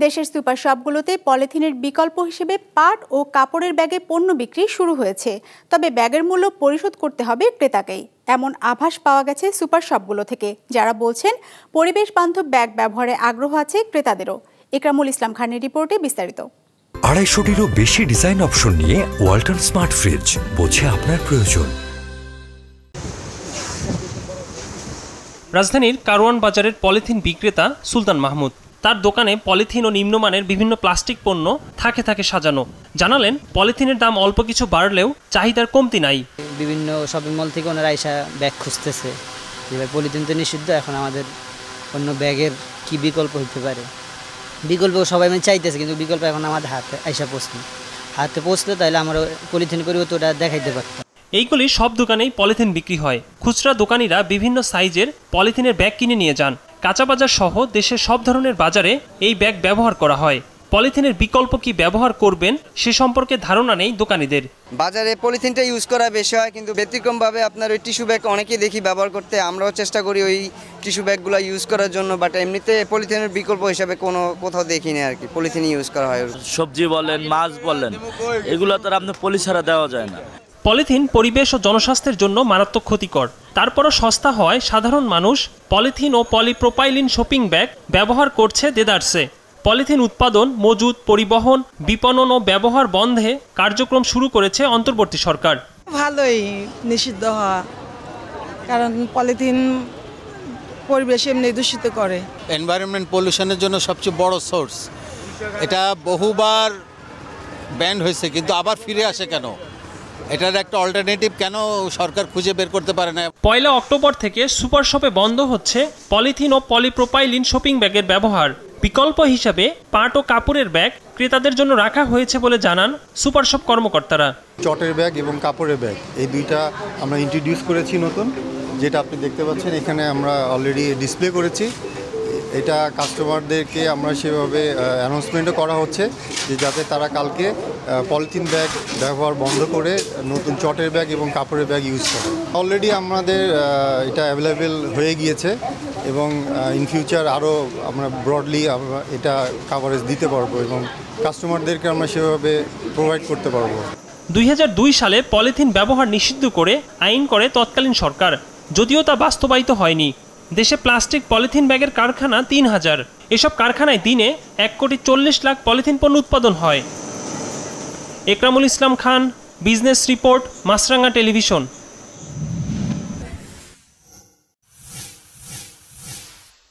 দেশের সুপার শপগুলোতে পলিথিনের বিকল্প হিসেবে পাট ও কাপড়ের ব্যাগে পণ্য বিক্রি শুরু হয়েছে। তবে ব্যাগের মূল্য পরিশোধ করতে হবে ক্রেতাকেই, এমন আভাস পাওয়া গেছে সুপার শপগুলো থেকে, যারা বলছেন পরিবেশ বান্ধব ব্যাগ ব্যবহারে আগ্রহ আছে ক্রেতাদেরও। ইকরামুল ইসলাম খানের রিপোর্টে বিস্তারিত। 250-টিরও বেশি ডিজাইন অপশন নিয়ে ওয়ালটন স্মার্ট ফ্রিজ, বোঝে আপনার প্রয়োজন। রাজধানীর কারওয়ান বাজারের পলিথিন বিক্রেতা সুলতান মাহমুদ। তার দোকানে পলিথিন ও নিম্নমানের বিভিন্ন প্লাস্টিক পণ্য থাকে থাকে সাজানো। জানালেন পলিথিনের দাম অল্প কিছু বাড়লেও চাহিদার কমতি নাই। বিভিন্ন শপিং মল থেকে ওনারা আইসা ব্যাগ খুঁজতেছে, যে পলিথিন তো নিষিদ্ধ, এখন আমাদের অন্য ব্যাগের কি বিকল্প হতে পারে। বিকল্প সবাই চাইতেছে, কিন্তু বিকল্প এখন আমাদের হাতে পৌঁছলে তাহলে আমরা পলিথিন পরিবর্তে ওটা দেখাইতে পারতাম। এইগুলি সব দোকানেই পলিথিন বিক্রি হয়। খুচরা দোকানিরা বিভিন্ন সাইজের পলিথিনের ব্যাগ কিনে নিয়ে যান। কাঁচা বাজার সহ দেশের সব ধরনের বাজারে এই ব্যাগ ব্যবহার করা হয়। পলিথিনের বিকল্প কি ব্যবহার করবেন সে সম্পর্কে ধারণা নেই দোকানিদের। বাজারে পলিথিনটা ইউজ করা বেশি হয়, কিন্তু ব্যতিক্রমভাবে আপনার ওই টিস্যু ব্যাগ অনেকেই দেখি ব্যবহার করতে। আমরাও চেষ্টা করি ওই টিস্যু ব্যাগগুলো ইউজ করার জন্য, বাট এমনিতে পলিথিনের বিকল্প হিসাবে কোথাও দেখিনি আর কি পলিথিন ইউজ করা হয়। সবজি বলেন, মাছ বলেন, এগুলো তো আপনার পলি ছাড়া দেওয়া যায় না। পলিথিন পরিবেশ ও জনস্বাস্থ্যের জন্য মারাত্মক ক্ষতিকর। তারপরও সস্তা হওয়ায় সাধারণ মানুষ পলিথিন ও পলিপ্রোপাইলিন শপিং ব্যাগ ব্যবহার করছে দেদারসে। পলিথিন উৎপাদন, মজুত, পরিবহন, বিপণন ও ব্যবহার বন্ধে কার্যক্রম শুরু করেছে অন্তর্বর্তী সরকার। ভালোই নিষিদ্ধ হওয়া, কারণ পলিথিন পরিবেশ এমনি দূষিত করে। এনভায়রনমেন্ট পলিউশনের জন্য সবচেয়ে বড় সোর্স। এটা বহুবার ব্যান্ড হয়েছে, কিন্তু আবার ফিরে আসে কেন? এটার একটা অল্টারনেটিভ কেন সরকার খুঁজে বের করতে পারে না? 1 অক্টোবর থেকে সুপার শপে বন্ধ হচ্ছে পলিথিন ও পলিপ্রোপাইলিন শপিং ব্যাগের ব্যবহার। বিকল্প হিসাবে পাট ও কাপড়ের ব্যাগ ক্রেতাদের জন্য রাখা হয়েছে বলে জানান সুপার শপ কর্মকর্তারা। চটের ব্যাগ এবং কাপড়ের ব্যাগ এই দুইটা আমরা ইন্ট্রোডিউস করেছি নতুন, যেটা আপনি দেখতে পাচ্ছেন এখানে আমরা অলরেডি ডিসপ্লে করেছি। এটা কাস্টমারদেরকে আমরা সেভাবে অ্যানাউন্সমেন্টও করা হচ্ছে যে যাতে তারা কালকে পলিথিন ব্যাগ ব্যবহার বন্ধ করে নতুন চটের ব্যাগ এবং কাপড়ের ব্যাগ ইউজ করে। অলরেডি আমাদের এটা অ্যাভেলেবেল হয়ে গিয়েছে এবং ইন ফিউচার আরও আমরা ব্রডলি এটা কাভারেজ দিতে পারবো এবং কাস্টমারদেরকে আমরা সেভাবে প্রোভাইড করতে পারবো। 2002 সালে পলিথিন ব্যবহার নিষিদ্ধ করে আইন করে তৎকালীন সরকার, যদিও তা বাস্তবায়িত হয়নি। দেশে প্লাস্টিক পলিথিন ব্যাগের কারখানা 3000। এসব কারখানায় দিনে 1,40,00,000 পলিথিন পণ্য উৎপাদন হয়। ইকরামুল ইসলাম খান, বিজনেস রিপোর্ট, মাছরাঙ্গা টেলিভিশন।